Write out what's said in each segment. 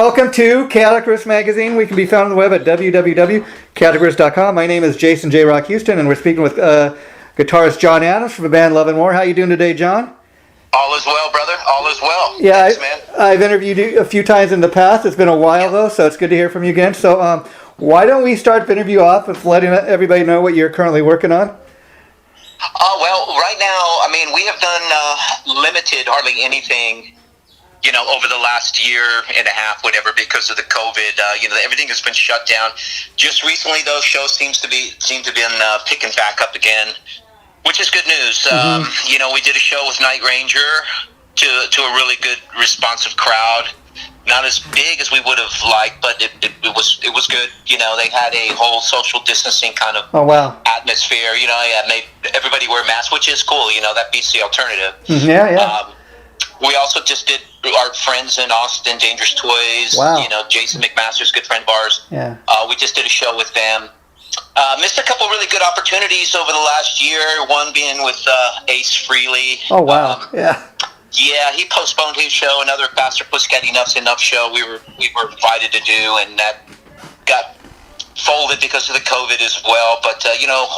welcome to Chaotic Riffs Magazine. We can be found on the web at www.chaoticriffs.com. My name is Jason JROCK Houston, and we're speaking with guitarist John Adams from the band Love and More. How you doing today, John? All is well, brother. All is well. Yeah, thanks, man. I've interviewed you a few times in the past. It's been a while, though, so it's good to hear from you again. So why don't we start the interview off with letting everybody know what you're currently working on? Well, right now, I mean, we have done limited, hardly anything, over the last year and a half, whatever, because of the COVID. Everything has been shut down. Just recently, though, shows seem to be picking back up again, which is good news. We did a show with Night Ranger to a really good, responsive crowd. Not as big as we would have liked, but it was good. They had a whole social distancing kind of atmosphere. Made everybody wear masks, which is cool. That beats the alternative. Yeah. We also just did our friends in Austin, Dangerous Toys. Wow. Jason McMaster's a good friend of ours. Yeah. We just did a show with them. Missed a couple really good opportunities over the last year. One being with Ace Frehley. Oh wow. Yeah, he postponed his show. Another Pastor Pussycat Enough's Enough show we were invited to do, and that got folded because of the COVID as well. But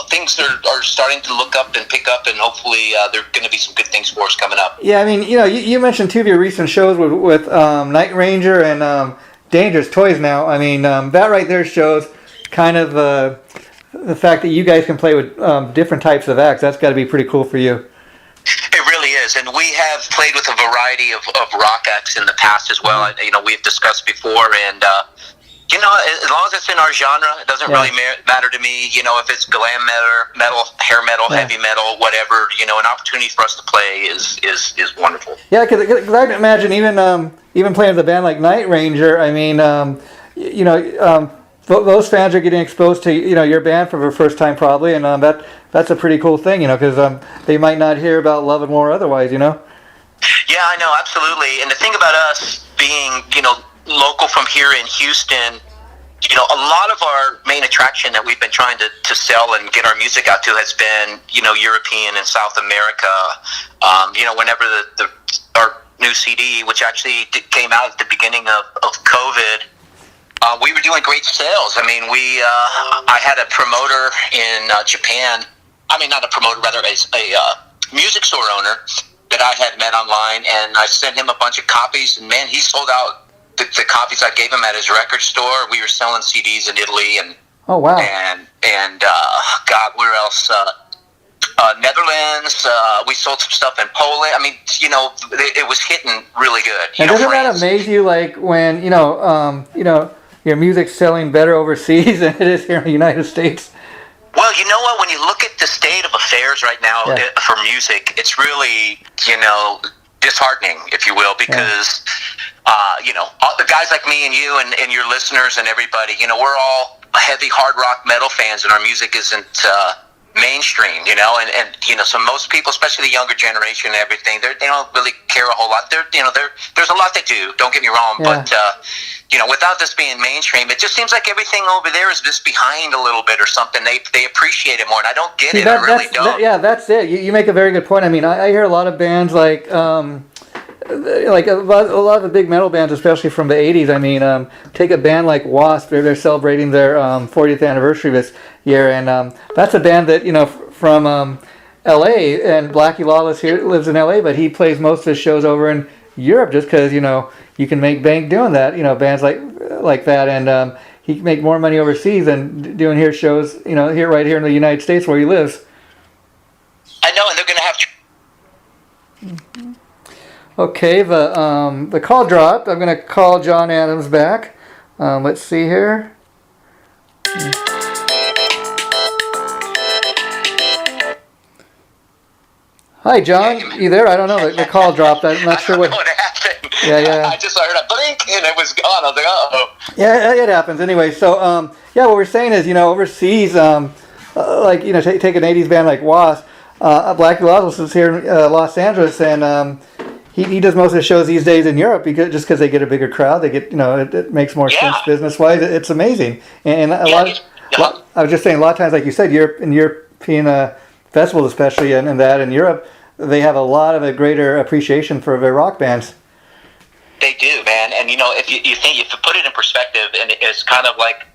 things are starting to look up and pick up, and hopefully there are going to be some good things for us coming up. Yeah, I mean, you mentioned two of your recent shows with Night Ranger and Dangerous Toys. Now, I mean, that right there shows kind of the fact that you guys can play with different types of acts. That's got to be pretty cool for you. It really is, and we have played with a variety of rock acts in the past as well. We've discussed before, and as long as it's in our genre, it doesn't really matter to me. If it's glam metal, hair metal, heavy metal, whatever. An opportunity for us to play is wonderful. Yeah, because I can imagine even playing with a band like Night Ranger. I mean, those fans are getting exposed to your band for the first time probably, and that's a pretty cool thing, because they might not hear about Love and More otherwise, Yeah, I know, absolutely. And the thing about us being local from here in Houston, a lot of our main attraction that we've been trying to sell and get our music out to has been European and South America. Whenever our new CD, which actually came out at the beginning of COVID, we were doing great sales. I mean, I had a promoter in Japan. I mean, not a promoter, rather a music store owner that I had met online, and I sent him a bunch of copies, and man, he sold out the copies I gave him at his record store. We were selling CDs in Italy, and oh wow, and God, where else? Netherlands. We sold some stuff in Poland. I mean, it was hitting really good. And doesn't that amaze you? Like when your music's selling better overseas than it is here in the United States. Well, you know what? When you look at the state of affairs right now for music, it's really, disheartening, if you will, because, all the guys like me and you and your listeners and everybody, we're all heavy hard rock metal fans, and our music isn't mainstream, and so most people, especially the younger generation and everything, they don't really care a whole lot. There's a lot they do, don't get me wrong, but without this being mainstream, it just seems like everything over there is just behind a little bit or something. They appreciate it more, and I don't get it. I really don't. That's it. You make a very good point. I mean, I hear a lot of bands like a lot of the big metal bands, especially from the 80s. I mean, take a band like Wasp. They're celebrating their 40th anniversary this year, and that's a band that from L.A. and Blackie Lawless here lives in L.A., but he plays most of his shows over in Europe just because you can make bank doing that. Bands like that, and he can make more money overseas than doing here shows. Right here in the United States where he lives. I know, and they're going to have. Okay, the call dropped. I'm going to call John Adams back. Let's see here. Hi, John. You there? I don't know. The call dropped. I'm not sure what happened. Yeah. I just heard a blink and it was gone. I was like, uh-oh. Yeah, it happens. Anyway, so what we're saying is, overseas, take an 80s band like Wasp. Blackie Lawless is here in Los Angeles, and he does most of the shows these days in Europe because they get a bigger crowd. They get it makes more sense business wise. It's amazing, and a lot. I was just saying, a lot of times, like you said, European festivals, especially in Europe, they have a lot of a greater appreciation for their rock bands. They do, man, and and if you think, if you put it in perspective, and it's kind of like,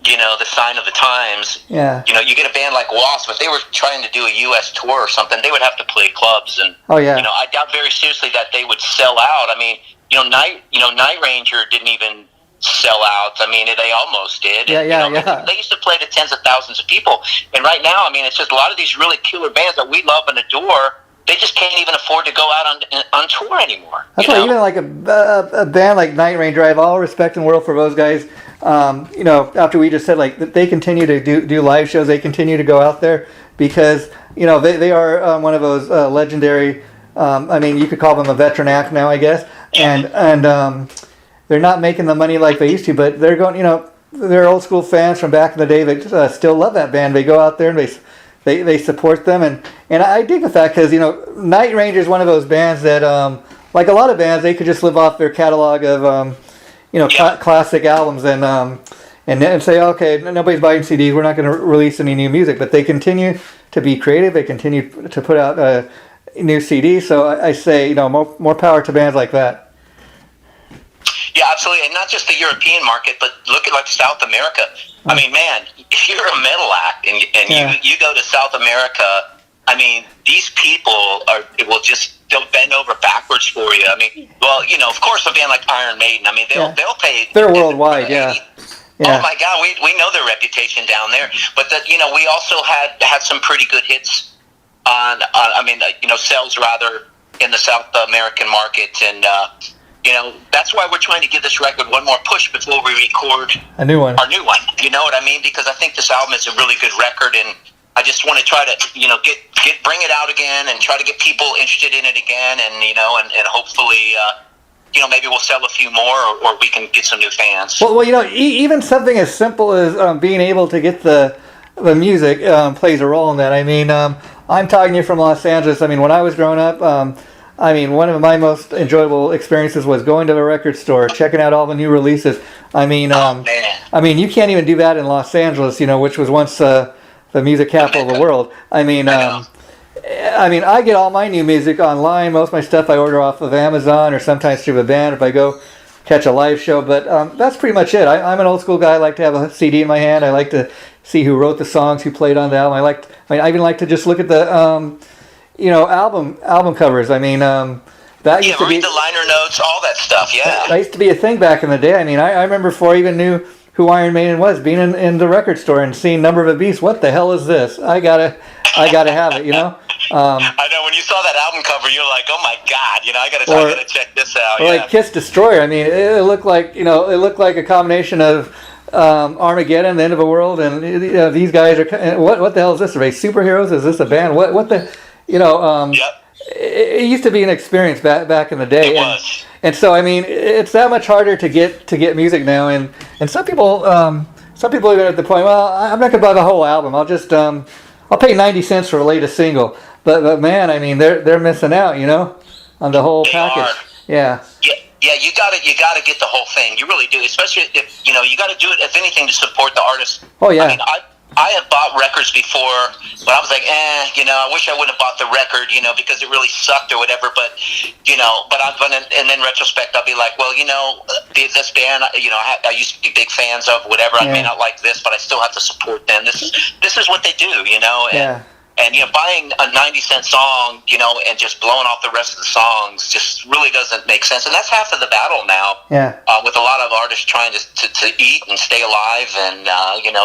the sign of the times. Yeah. You get a band like Wasp, if they were trying to do a U.S. tour or something, they would have to play clubs, and I doubt very seriously that they would sell out. I mean, Night Ranger didn't even sell out. I mean, they almost did. Yeah. They used to play to tens of thousands of people, and right now, I mean, it's just a lot of these really killer bands that we love and adore. They just can't even afford to go out on tour anymore. That's why even like a band like Night Ranger, I have all respect in the world for those guys. After we just said like that they continue to do live shows, they continue to go out there because they are one of those legendary. I mean, you could call them a veteran act now, I guess, and they're not making the money like they used to, but they're going. They're old school fans from back in the day that still love that band. They go out there and they support them, and I dig the fact because Night Ranger is one of those bands that like a lot of bands, they could just live off their catalog of classic albums and say, okay, nobody's buying CDs, we're not going to release any new music, but they continue to be creative, they continue to put out new CDs. So I say more power to bands like that. Yeah, absolutely, and not just the European market, but look at like South America. I mean, man, if you're a metal act and you go to South America, I mean, these people they'll bend over backwards for you. I mean, well, of course, a band like Iron Maiden. I mean, they'll pay. They're worldwide, yeah. Oh my God, we know their reputation down there. But we also had some pretty good hits on sales rather in the South American market, and that's why we're trying to give this record one more push before we record our new one. You know what I mean? Because I think this album is a really good record, and I just want to try to bring it out again and try to get people interested in it again, and hopefully maybe we'll sell a few more, or we can get some new fans. Well, even something as simple as being able to get the music plays a role in that. I mean, I'm talking to you from Los Angeles. I mean, when I was growing up, one of my most enjoyable experiences was going to the record store, checking out all the new releases. I mean, you can't even do that in Los Angeles, which was once the music capital of the world. I mean, I get all my new music online. Most of my stuff I order off of Amazon or sometimes through a band if I go catch a live show. But that's pretty much it. I'm an old school guy. I like to have a CD in my hand. I like to see who wrote the songs, who played on the album. I even like to just look at the album covers. I mean, that used to be read the liner notes, all that stuff. Yeah, that used to be a thing back in the day. I mean, I remember before I even knew who Iron Maiden was, being in the record store and seeing Number of a Beast. What the hell is this? I gotta have it. I know when you saw that album cover, you're like, oh my God, I gotta check this out. Or like Kiss Destroyer. I mean, it looked like a combination of Armageddon, the end of the world, and these guys are what the hell is this? Are they superheroes? Is this a band? What the Yep. It used to be an experience back in the day. It was. And so I mean, it's that much harder to get music now, and some people even at the point, well, I'm not gonna buy the whole album. I'll just I'll pay 90 cents for the latest single. But man, I mean, they're missing out, on the whole package. Yeah. Yeah, you gotta get the whole thing. You really do, especially if you gotta do it if anything to support the artist. Oh yeah. I mean, I have bought records before when I was like, I wish I wouldn't have bought the record, because it really sucked or whatever. But, and then retrospect, I'll be like, well, this band, I used to be big fans of whatever. I may not like this, but I still have to support them. This is what they do, And buying a 90-cent song, and just blowing off the rest of the songs just really doesn't make sense. And that's half of the battle now. Yeah. With a lot of artists trying to eat and stay alive, and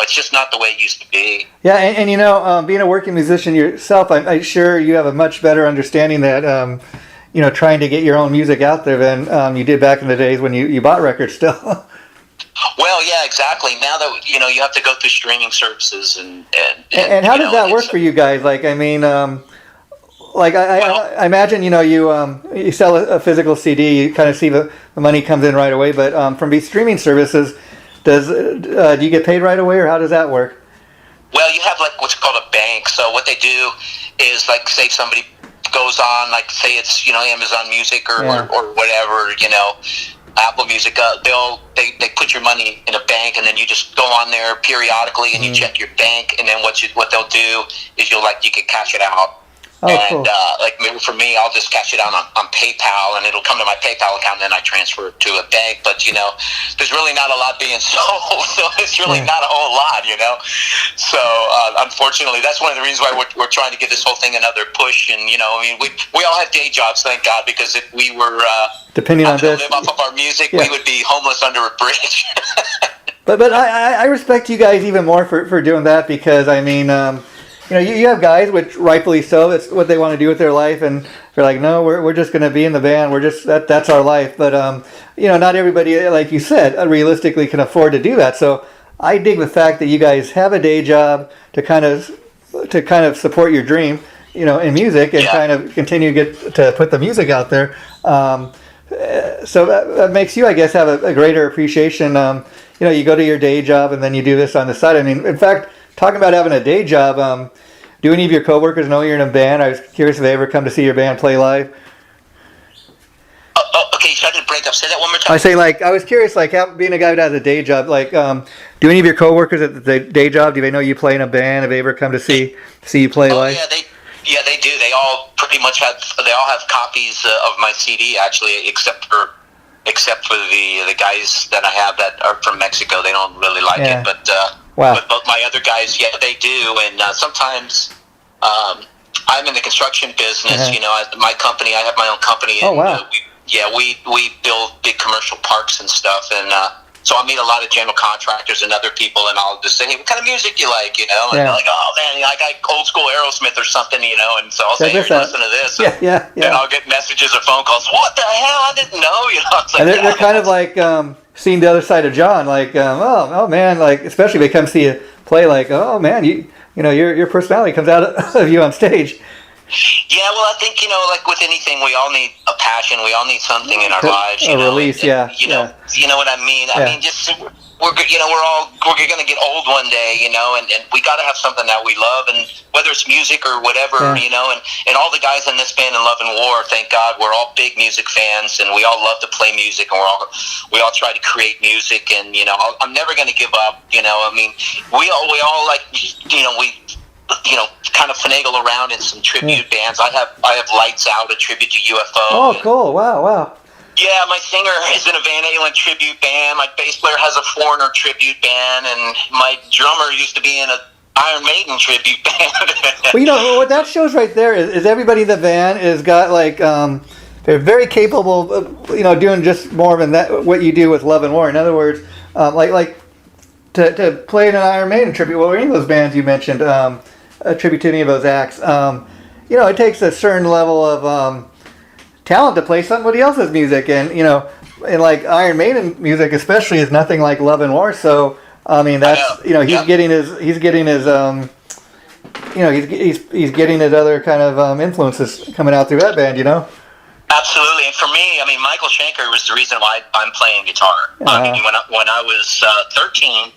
it's just not the way it used to be. Yeah, and being a working musician yourself, I'm sure you have a much better understanding that trying to get your own music out there than you did back in the days when you bought records still. Well, yeah, exactly. Now that you have to go through streaming services and how does that work for you guys? Like, I mean, I imagine you sell a physical CD, you kind of see the money comes in right away. But from these streaming services, do you get paid right away, or how does that work? Well, you have like what's called a bank. So what they do is, like, say somebody goes on, like, say it's Amazon Music or whatever, Apple Music, they put your money in a bank, and then you just go on there periodically and you check your bank, and then what they'll do is you can cash it out. Oh, cool. Like maybe for me, I'll just cash it out on PayPal, and it'll come to my PayPal account, and then I transfer it to a bank. But there's really not a lot being sold, so it's really not a whole lot, So unfortunately, that's one of the reasons why we're trying to give this whole thing another push. And we all have day jobs, thank God, because if we were depending on this, live off of our music, we would be homeless under a bridge. But I respect you guys even more for doing that, because I mean, you have guys, which rightfully so, it's what they want to do with their life, and they're like, no, we're just going to be in the band, we're just that's our life. But not everybody, like you said, realistically can afford to do that. So I dig the fact that you guys have a day job to kind of support your dream, in music, and kind of continue to put the music out there. So that makes you, I guess, have a greater appreciation. You go to your day job and then you do this on the side. I mean, in fact, talking about having a day job, do any of your coworkers know you're in a band? I was curious if they ever come to see your band play live. Okay, so I didn't break up. Say that one more time. I say, I was curious, being a guy that has a day job, do any of your coworkers at the day job, do they know you play in a band? Have they ever come to see you play live? Yeah, they do. They all pretty much have copies of my CD, actually, except for the guys that I have that are from Mexico. They don't really like it, but both my other guys, they do. And sometimes I'm in the construction business. My company, I have my own company. And, oh, wow. We build big commercial parks and stuff, and so I meet a lot of general contractors and other people, and I'll just say, hey, what kind of music you like, And they're like, oh, man, I like old school Aerosmith or something, and so I'll say, hey, listen to this. And I'll get messages or phone calls, what the hell, I didn't know, It's like, and they're kind of like seeing the other side of John, oh, man, especially if they come see you play, oh, man, your personality comes out of you on stage. Yeah, well, I think, with anything, we all need a passion. We all need something in our lives, A release, You know what I mean? I mean, just we're going to get old one day, and we got to have something that we love, and whether it's music or whatever, and all the guys in this band in Love and War, thank God, we're all big music fans, and we all love to play music, and we all try to create music, and I'm never going to give up. I mean, we all like, kind of finagle around in some tribute bands. I have Lights Out, a tribute to UFO. Oh, cool! Wow. Yeah, my singer is in a Van Halen tribute band. My bass player has a Foreigner tribute band, and my drummer used to be in a Iron Maiden tribute band. Well, what that shows right there is everybody in the band is got they're very capable of doing just more than that. What you do with Love and War. In other words, to play in an Iron Maiden tribute, or any of those bands you mentioned, a tribute to any of those acts, it takes a certain level of talent to play somebody else's music, and Iron Maiden music especially is nothing like Love and War. So I mean, that's he's getting his other kind of influences coming out through that band, Absolutely, and for me, I mean, Michael Shanker was the reason why I'm playing guitar. I mean, when I was 13.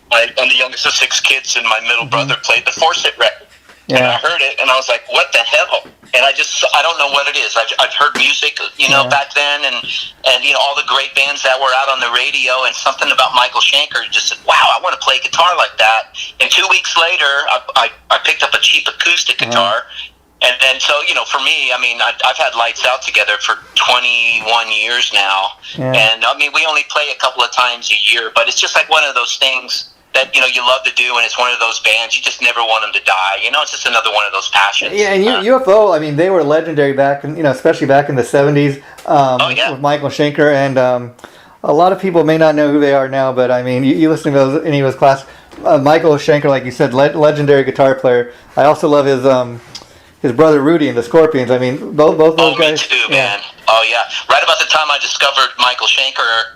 I'm the youngest of 6 kids, and my middle brother played the Forsyth record. And I heard it, and I was like, what the hell? And I don't know what it is. I've heard music, back then, and all the great bands that were out on the radio, and something about Michael Shanker just said, wow, I want to play guitar like that. And 2 weeks later, I picked up a cheap acoustic guitar. And then, so, for me, I mean, I've had Lights Out together for 21 years now. And, I mean, we only play a couple of times a year, but it's just like one of those things that, you love to do, and it's one of those bands, you just never want them to die. It's just another one of those passions. Yeah, and UFO, I mean, they were legendary back in, especially back in the 70s with Michael Shanker, and a lot of people may not know who they are now, but, I mean, you listen to any of those classics. Michael Shanker, like you said, legendary guitar player. I also love his brother Rudy and the Scorpions. I mean, both those guys. Me too, man. Oh, yeah. Right about the time I discovered Michael Shanker,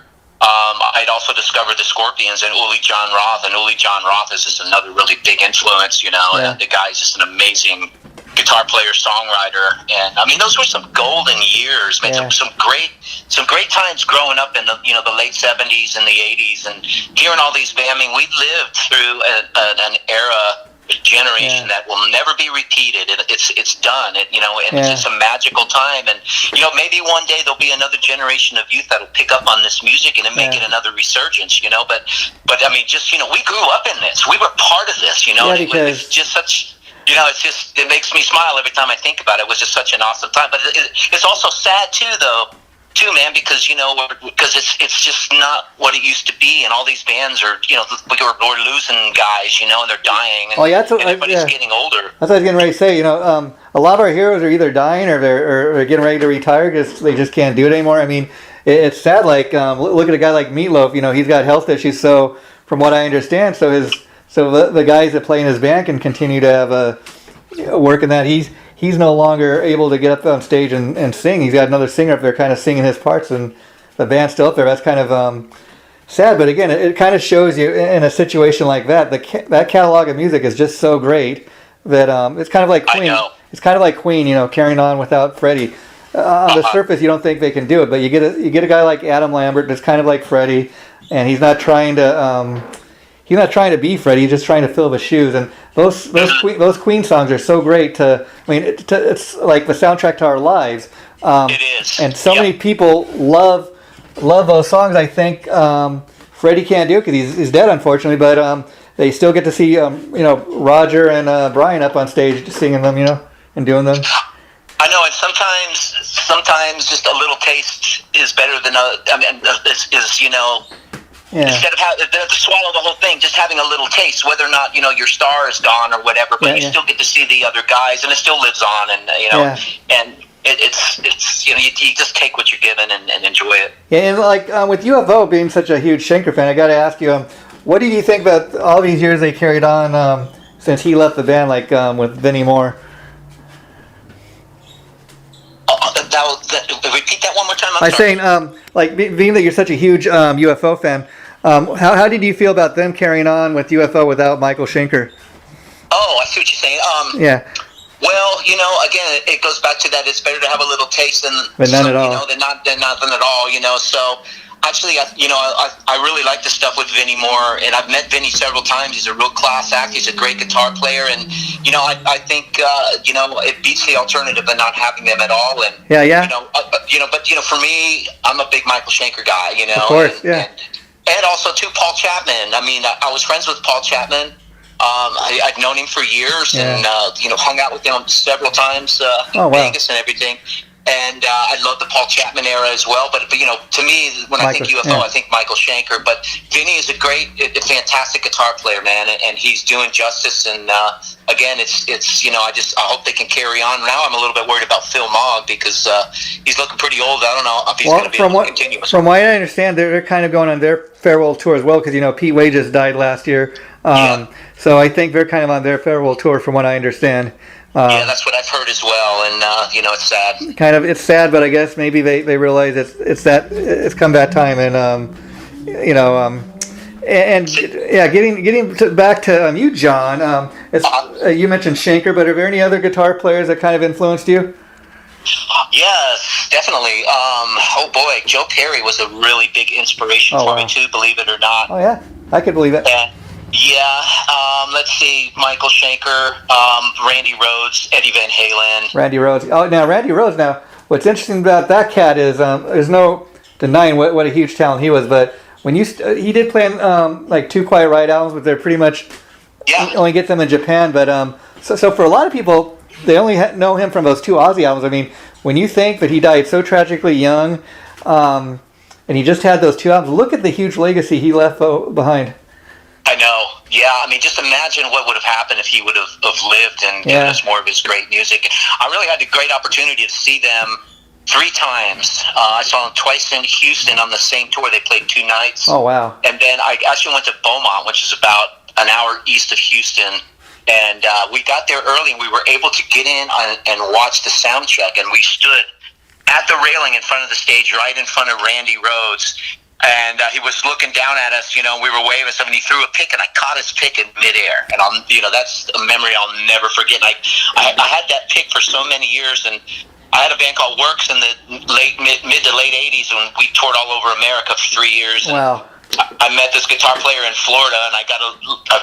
I'd also discovered the Scorpions and Uli John Roth. And Uli John Roth is just another really big influence, And the guy's just an amazing guitar player, songwriter. And, I mean, those were some golden years, man. Some great times growing up in the, the late 70s and the 80s. And hearing all these bands, I mean, we lived through an era, generation that will never be repeated. It's done. And it's just a magical time. And maybe one day there'll be another generation of youth that'll pick up on this music and make it another resurgence. But I mean, just we grew up in this. We were part of this. Yeah, because it's just such. it makes me smile every time I think about it. It was just such an awesome time. But it's also sad too, man, because it's just not what it used to be, and all these bands are, we're losing guys, and they're dying, and, and everybody's getting older. That's what I was getting ready to say. A lot of our heroes are either dying or they're getting ready to retire because they just can't do it anymore. I mean, it's sad. Like, look at a guy like Meatloaf. He's got health issues. So, from what I understand, the guys that play in his band can continue to have work in that. He's no longer able to get up on stage and sing. He's got another singer up there kind of singing his parts, and the band's still up there. That's kind of sad. But again, it kind of shows you in a situation like that, that catalog of music is just so great that it's kind of like Queen. I know. It's kind of like Queen, carrying on without Freddie. On the surface, you don't think they can do it, but you get a guy like Adam Lambert that's kind of like Freddie, and he's not trying to be Freddie. He's just trying to fill the shoes. And those Queen songs are so great. It's like the soundtrack to our lives. It is. And so many people love those songs. I think Freddie can't do it because he's dead, unfortunately. But they still get to see Roger and Brian up on stage singing them, and doing them. I know, and sometimes just a little taste is better than instead of having to swallow the whole thing, just having a little taste, whether or not your star is gone or whatever, but you still get to see the other guys, and it still lives on, and and it's you just take what you're given and enjoy it. Yeah, and like with UFO being such a huge Shanker fan, I got to ask you, what do you think about all these years they carried on since he left the band, like with Vinnie Moore? Repeat that one more time. I'm saying, like, being that you're such a huge UFO fan, how did you feel about them carrying on with UFO without Michael Shanker? Oh, I see what you're saying. Yeah. Well, again, it goes back to that. It's better to have a little taste than none at all. Than nothing at all. So. Actually, I really like the stuff with Vinnie Moore, and I've met Vinnie several times. He's a real class act. He's a great guitar player, and I think it beats the alternative of not having them at all. And but for me, I'm a big Michael Shanker guy. Of course, and also too Paul Chapman. I mean, I was friends with Paul Chapman. I've known him for years, and hung out with him several times in Vegas and everything. And I love the Paul Chapman era as well. But to me, when I think UFO, I think Michael Shanker. But Vinny is a fantastic guitar player, man, and he's doing justice. And again, it's I hope they can carry on. Now I'm a little bit worried about Phil Mogg because he's looking pretty old. I don't know if he's going to be able to continue. From what I understand, they're kind of going on their farewell tour as well because Pete Wade just died last year. So I think they're kind of on their farewell tour, from what I understand. That's what I've heard as well, and it's sad. It's sad, but I guess maybe they realize it's come that time, and getting back to you, John. You mentioned Shanker, but are there any other guitar players that kind of influenced you? Yes, definitely. Oh boy, Joe Perry was a really big inspiration for me too. Believe it or not. Oh yeah, I could believe it. Let's see, Michael Shanker, Randy Rhoads, Eddie Van Halen. Randy Rhoads. Oh, now Randy Rhoads. Now, what's interesting about that cat is there's no denying what a huge talent he was. But when he did play in like 2 Quiet Riot albums, but they're pretty much only get them in Japan. But so for a lot of people, they only know him from those 2 Ozzy albums. I mean, when you think that he died so tragically young, and he just had those 2 albums, look at the huge legacy he left behind. I know. Yeah, I mean, just imagine what would have happened if he would have lived and given us more of his great music. I really had the great opportunity to see them 3 times. I saw them twice in Houston on the same tour. They played 2 nights. Oh, wow. And then I actually went to Beaumont, which is about an hour east of Houston. And we got there early, and we were able to get in and watch the sound check. And we stood at the railing in front of the stage, right in front of Randy Rhoads. And he was looking down at us, we were waving stuff, and he threw a pick, and I caught his pick in midair. And that's a memory I'll never forget. And I had that pick for so many years, and I had a band called Works in the mid to late 80s, and we toured all over America for 3 years. And wow. I met this guitar player in Florida, and I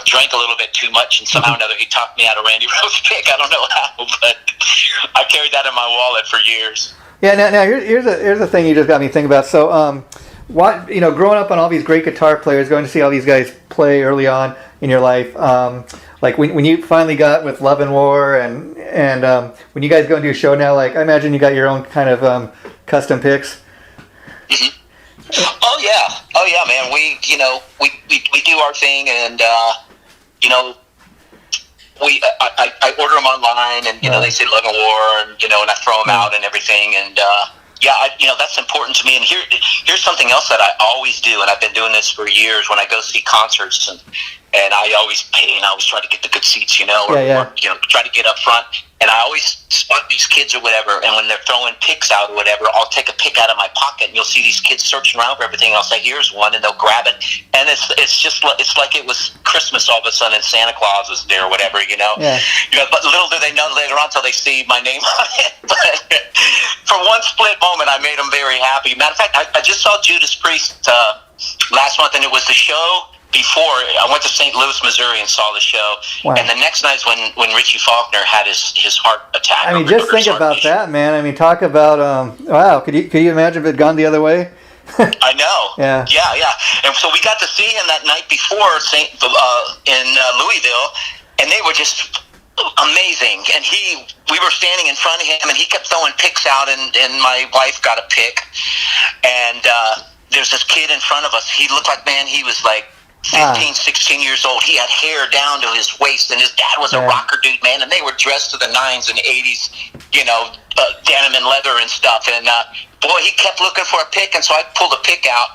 drank a little bit too much, and somehow or another he talked me out of Randy Rhoads' pick. I don't know how, but I carried that in my wallet for years. Yeah, now here's the thing you just got me thinking about. So, what growing up on all these great guitar players, going to see all these guys play early on in your life, like when you finally got with Love and War, and when you guys go and do a show now, like I imagine you got your own kind of custom picks. Mm-hmm. Oh yeah, man. We do our thing, and I order them online, and they say Love and War, and and I throw them out and everything, and that's important to me. And here's something else that I always do, and I've been doing this for years when I go see concerts, and I always pay, and I always try to get the good seats, or try to get up front. And I always spot these kids or whatever, and when they're throwing picks out or whatever, I'll take a pick out of my pocket, and you'll see these kids searching around for everything. I'll say, "Here's one," and they'll grab it, and it's like it was Christmas all of a sudden, and Santa Claus was there or whatever, Yeah. But little do they know later on till they see my name on it. But for one split moment, I made them very happy. Matter of fact, I just saw Judas Priest last month, and it was the show before. I went to St. Louis, Missouri, and saw the show. Wow. And the next night when Richie Faulkner had his heart attack. I mean, just think about that, man. I mean, talk about wow. Could you imagine if it had gone the other way? I know. Yeah. And so we got to see him that night before in Louisville, and they were just amazing. And we were standing in front of him, and he kept throwing picks out, and my wife got a pick, and there's this kid in front of us. He looked like, man, he was like 15, 16 years old. He had hair down to his waist, and his dad was a rocker dude, man, and they were dressed to the 9s and 80s, denim and leather and stuff. And boy, he kept looking for a pick, and so I pulled a pick out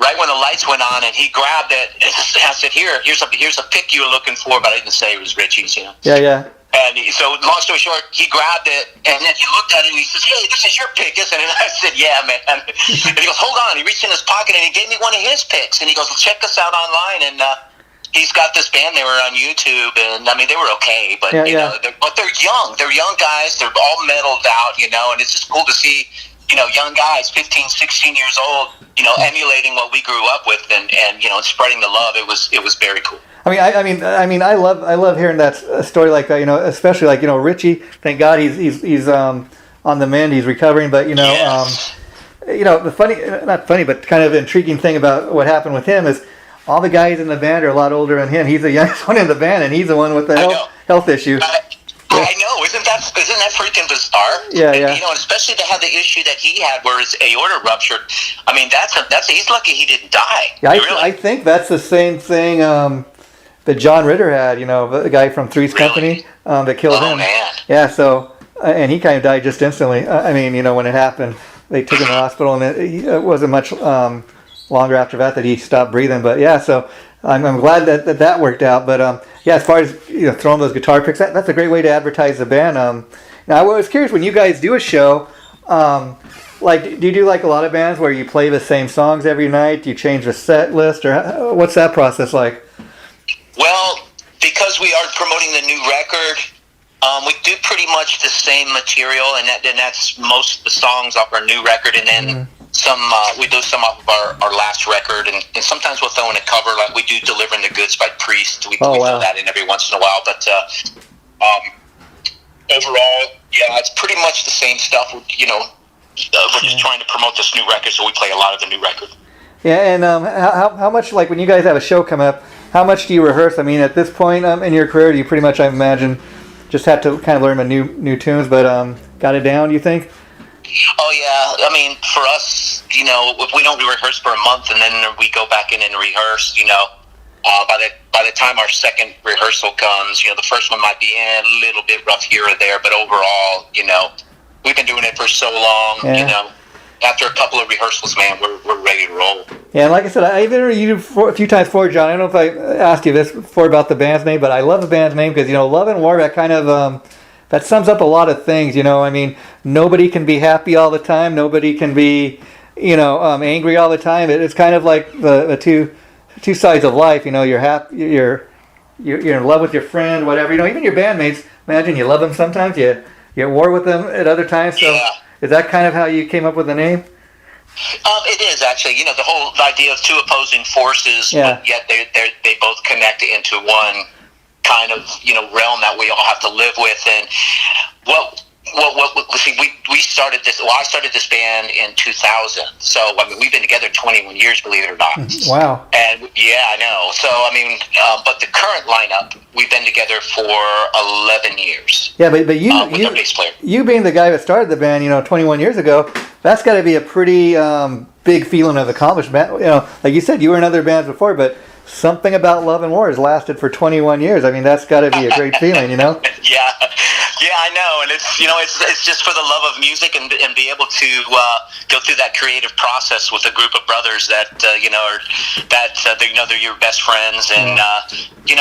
right when the lights went on, and he grabbed it, and I said, here's a pick you were looking for, but I didn't say it was Richie's, Yeah. And so, long story short, he grabbed it, and then he looked at it, and he says, "Hey, this is your pick, isn't it?" And I said, "Yeah, man." And he goes, "Hold on." He reached in his pocket, and he gave me one of his picks, and he goes, "Well, check us out online." And he's got this band. They were on YouTube, and I mean, they were okay, but they're young. They're young guys. They're all metalled out, and it's just cool to see, young guys, 15, 16 years old, emulating what we grew up with, and spreading the love. It was very cool. I mean, I love hearing that story like that. Especially like Richie. Thank God he's on the mend. He's recovering. But Yes. the not funny, but kind of intriguing thing about what happened with him is all the guys in the band are a lot older than him. He's the youngest one in the band, and he's the one with the health issue. I know, isn't that freaking bizarre? Yeah. And, especially to have the issue that he had, where his aorta ruptured. I mean, he's lucky he didn't die. Yeah, really. I think that's the same thing that John Ritter had. The guy from Three's Company that killed him. Oh man. Yeah. So and he kind of died just instantly. I mean, when it happened, they took him to the hospital, and it wasn't much longer after that he stopped breathing. But yeah, so I'm glad that worked out. But as far as throwing those guitar picks, that's a great way to advertise the band. Now I was curious, when you guys do a show, like do you do like a lot of bands where you play the same songs every night? Do you change the set list, or what's that process like? Well, because we are promoting the new record, we do pretty much the same material, and that's most of the songs off our new record, and then we do some off of our last record, and sometimes we'll throw in a cover, like we do Delivering the Goods by Priest. We throw that in every once in a while, but overall, it's pretty much the same stuff. We're just trying to promote this new record, so we play a lot of the new record. Yeah, and how much, like when you guys have a show come up, how much do you rehearse? I mean, at this point in your career, you pretty much, I imagine, just had to kind of learn the new tunes, but got it down, you think? Oh yeah, I mean, for us, if we don't rehearse for a month and then we go back in and rehearse, by the time our second rehearsal comes, the first one might be a little bit rough here or there, but overall, we've been doing it for so long, after a couple of rehearsals, man, we're ready to roll. Yeah, and like I said, I've interviewed you a few times before, John. I don't know if I asked you this before about the band's name, but I love the band's name because, Love and War, that kind of, that sums up a lot of things, I mean, nobody can be happy all the time. Nobody can be, angry all the time. It's kind of like the two sides of life. You're happy, you're in love with your friend, whatever. Even your bandmates. Imagine you love them sometimes. You're at war with them at other times. So is that kind of how you came up with the name? It is actually. The whole idea of two opposing forces, but yet they both connect into one kind of realm that we all have to live with. And see, we started this. Well, I started this band in 2000. So I mean, we've been together 21 years, believe it or not. Wow. And yeah, I know. So I mean, but the current lineup, we've been together for 11 years. Yeah, but you with our bass player. You being the guy that started the band, 21 years ago, that's got to be a pretty big feeling of accomplishment. Like you said, you were in other bands before, but something about Love and War has lasted for 21 years. I mean, that's got to be a great feeling, Yeah, I know, and it's just for the love of music and be able to go through that creative process with a group of brothers that they're your best friends, and and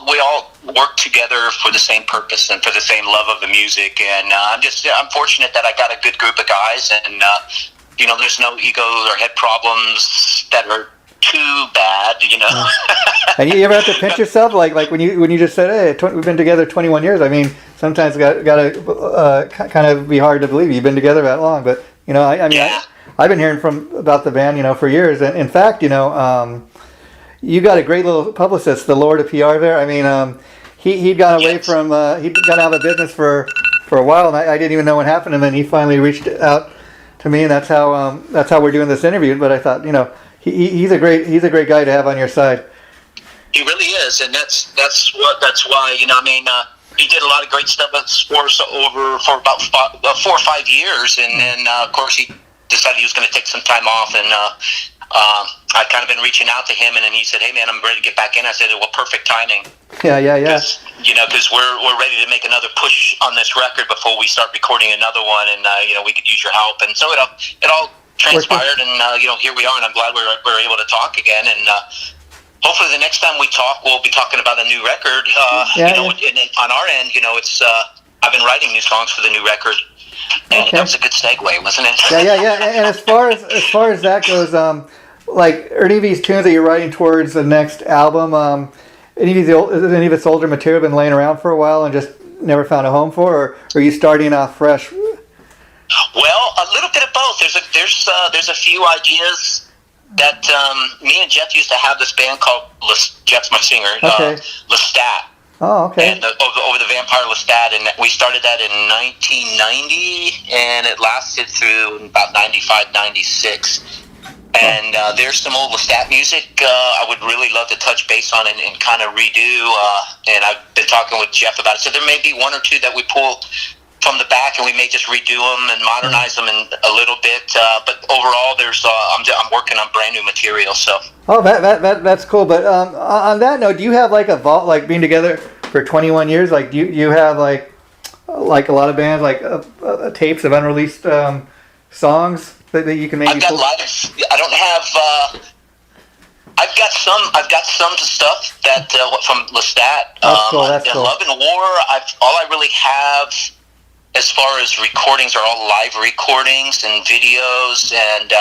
we all work together for the same purpose and for the same love of the music, and I'm fortunate that I got a good group of guys, and there's no ego or head problems that are too bad, And you ever have to pinch yourself, like when you just said, "Hey, we've been together 21 years." I mean, sometimes got to kind of be hard to believe you've been together that long. But I've been hearing about the band, for years. And in fact, you got a great little publicist, the Lord of PR there. I mean, he'd gone away from he'd gone out of business for a while, and I didn't even know what happened. And then he finally reached out to me, and that's how we're doing this interview. But I thought, he's a great guy to have on your side. He really is, and that's why he did a lot of great stuff for us for about 4 or 5 years, and then of course he decided he was going to take some time off, and I'd kind of been reaching out to him, and then he said, "Hey man, I'm ready to get back in." I said, "Well, perfect timing." Yeah. Because we're ready to make another push on this record before we start recording another one, and we could use your help, and so it all transpired, and here we are, and I'm glad we're able to talk again, and hopefully the next time we talk, we'll be talking about a new record. And on our end, it's I've been writing new songs for the new record, and that was a good segue, wasn't it? Yeah. And as far as that goes, like are any of these tunes that you're writing towards the next album, any of its older material been laying around for a while and just never found a home for, or are you starting off fresh? Well, a little bit of both. There's a few ideas that me and Jeff used to have this band called Jeff's my singer, Lestat. Oh, okay. And over the Vampire Lestat, and we started that in 1990, and it lasted through about 95, 96. And there's some old Lestat music I would really love to touch base on and kind of redo. And I've been talking with Jeff about it. So there may be one or two that we pull from the back, and we may just redo them and modernize them in a little bit. But overall, I'm working on brand new material. So. Oh, that's cool. But on that note, do you have like a vault, like being together for 21 years? Like, do you have like a lot of bands, like tapes of unreleased songs that you can maybe? I've got live. I don't have. I've got some stuff that from Lestat. That's cool. Love and War. All I really have, as far as recordings, are all live recordings and videos, and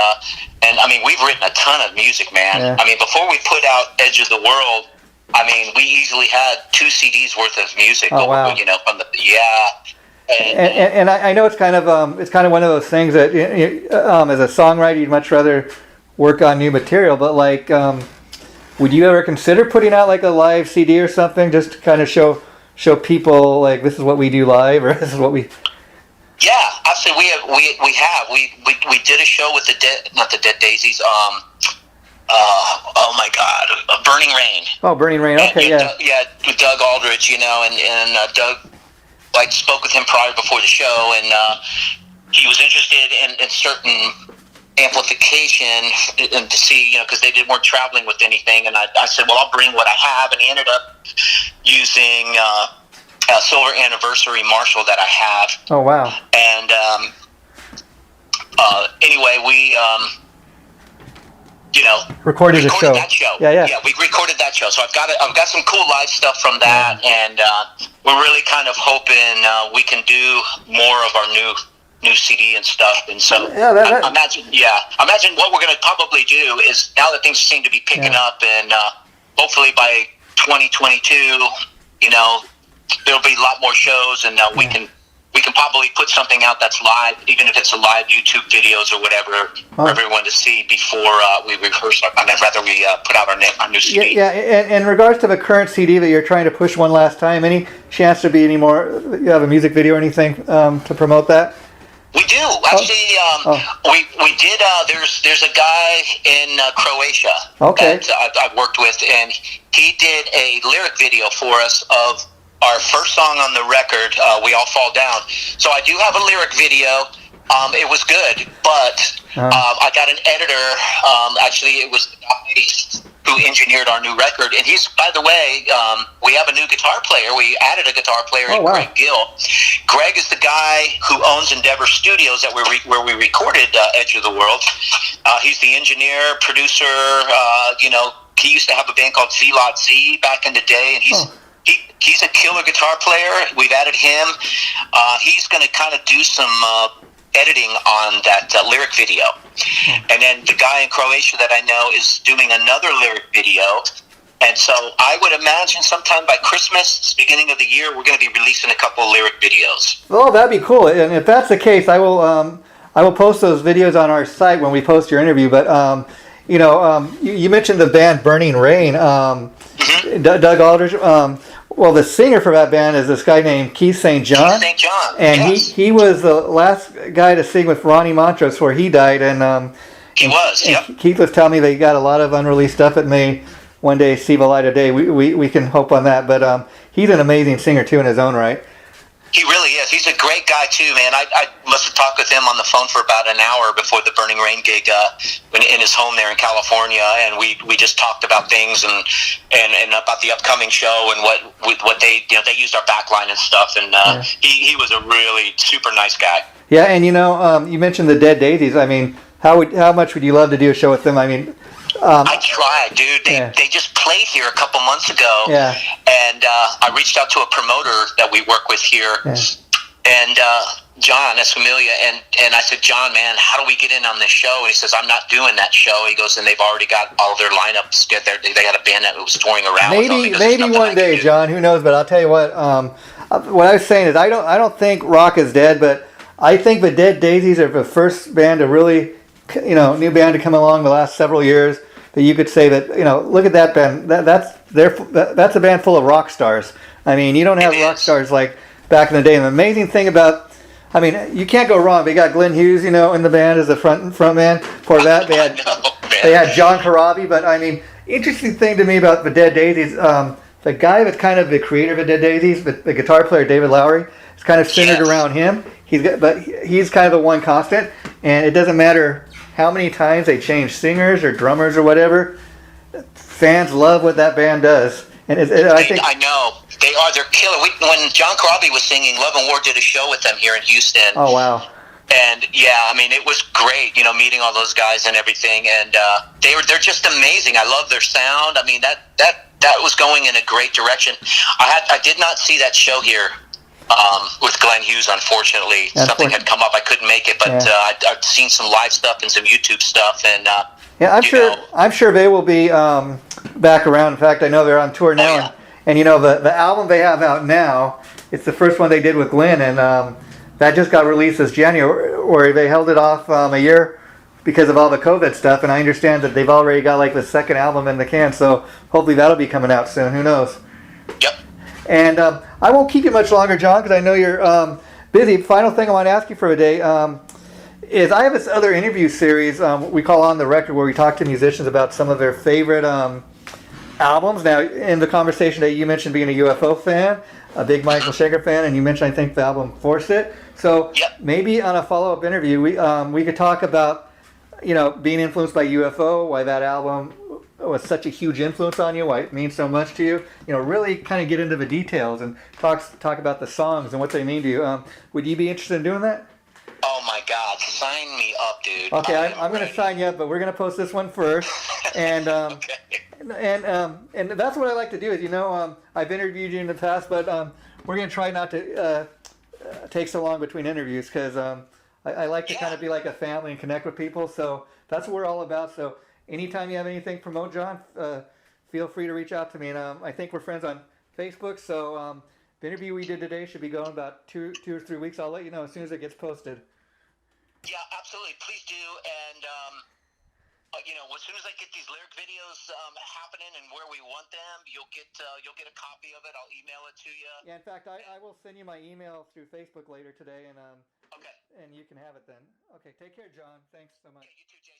I mean, we've written a ton of music, man. Yeah. I mean, before we put out Edge of the World, I mean, we easily had 2 CDs worth of music. Oh, wow. From the And I know it's kind of one of those things that as a songwriter you'd much rather work on new material, but like, would you ever consider putting out like a live CD or something just to kind of show people like this is what we do live, or this is what we? Yeah, absolutely. We did a show with not the Dead Daisies. Oh my God, Burning Rain. Oh, Burning Rain. Okay, with Doug Aldridge, and Doug spoke with him before the show, and he was interested in certain amplification and to see, because they weren't traveling with anything, and I said, well, I'll bring what I have, and he ended up using a Silver Anniversary Marshall that I have. Oh, wow. And anyway, we recorded that show. Yeah, we recorded that show. So I've got some cool live stuff from that, and we're really kind of hoping we can do more of our new CD and stuff. And so imagine what we're going to probably do is, now that things seem to be picking up, and hopefully by 2022, there'll be a lot more shows, and we can we can probably put something out that's live, even if it's a live YouTube videos or whatever, for everyone to see before we rehearse. Rather we put out our new CD. Yeah. And in regards to the current CD that you're trying to push one last time, any chance to be any more? You have a music video or anything to promote that? We do actually. We did. There's a guy in Croatia that I've worked with, and he did a lyric video for us of our first song on the record, "We All Fall Down." So I do have a lyric video. It was good, but I got an editor. Actually, it was the guy who engineered our new record, and he's, by the way, we have a new guitar player. We added a guitar player, Greg Gill. Greg is the guy who owns Endeavor Studios where we recorded Edge of the World. He's the engineer, producer. He used to have a band called Z-Lot Z back in the day, and he's a killer guitar player. We've added him. He's going to kind of do some editing on that lyric video. And then the guy in Croatia that I know is doing another lyric video. And so I would imagine sometime by Christmas, beginning of the year, we're going to be releasing a couple of lyric videos. Oh, that'd be cool. And if that's the case, I will post those videos on our site when we post your interview. But you mentioned the band Burning Rain. Doug Aldridge. Well, the singer for that band is this guy named Keith St. John. Keith St. John. And he was the last guy to sing with Ronnie Montrose before he died. And Keith was telling me that he got a lot of unreleased stuff that may one day see the light of day. We can hope on that. But he's an amazing singer, too, in his own right. He really is. He's a great guy, too, man. I must have talked with him on the phone for about an hour before the Burning Rain gig in his home there in California, and we just talked about things and about the upcoming show and what they used our backline and stuff, and he was a really super nice guy. Yeah, and you mentioned the Dead Daisies. I mean, how much would you love to do a show with them? I mean, I tried, dude. They just played here a couple months ago, and I reached out to a promoter that we work with here, and John Escamilla, and I said, John, man, how do we get in on this show? And he says, I'm not doing that show. He goes, and they've already got all their lineups together. They got a band that was touring around. Maybe one day, John. Who knows? But I'll tell you what. What I was saying is, I don't think rock is dead, but I think the Dead Daisies are the first band to really, new band to come along the last several years that you could say that, look at that band. That's a band full of rock stars. I mean, you don't have rock stars like back in the day. And the amazing thing about, I mean, you can't go wrong. They got Glenn Hughes, in the band as a front man. For that, they had John Corabi. But I mean, interesting thing to me about the Dead Daisies, the guy that's kind of the creator of the Dead Daisies, the guitar player David Lowery, is kind of centered around him. He's kind of the one constant, and it doesn't matter how many times they change singers or drummers or whatever. Fans love what that band does. And I know. They're killer. When John Corabi was singing, Love and War did a show with them here in Houston. Oh, wow. And it was great, meeting all those guys and everything. And they're just amazing. I love their sound. I mean, that was going in a great direction. I did not see that show here with Glenn Hughes, unfortunately. Something had come up. I couldn't make it, but I've seen some live stuff and some YouTube stuff. And I'm sure they will be back around. In fact, I know they're on tour now. And the album they have out now, it's the first one they did with Glenn, and that just got released this January. They held it off a year because of all the COVID stuff, and I understand that they've already got like the second album in the can, so hopefully that'll be coming out soon. Who knows? Yep. And I won't keep you much longer, John, because I know you're busy. Final thing I want to ask you for today is I have this other interview series we call On the Record, where we talk to musicians about some of their favorite albums. Now, in the conversation that you mentioned being a UFO fan, a big Michael Shanker fan, and you mentioned, I think, the album Forced It. So maybe on a follow-up interview, we could talk about, being influenced by UFO, why that album was such a huge influence on you, why it means so much to you. Really kind of get into the details and talk about the songs and what they mean to you. Would you be interested in doing that? Oh my God, sign me up, dude. Okay, I'm going to sign you up, but we're going to post this one first. And okay. And that's what I like to do is, I've interviewed you in the past, but we're going to try not to take so long between interviews, because I like to kind of be like a family and connect with people. So that's what we're all about. So anytime you have anything to promote, John, feel free to reach out to me. And I think we're friends on Facebook, so The interview we did today should be going about two or 3 weeks. I'll let you know as soon as it gets posted. Yeah, absolutely. Please do. And, as soon as I get these lyric videos happening and where we want them, you'll get a copy of it. I'll email it to you. Yeah, in fact, I will send you my email through Facebook later today, and Okay. and you can have it then. Okay, take care, John. Thanks so much. Yeah, you too, Jay.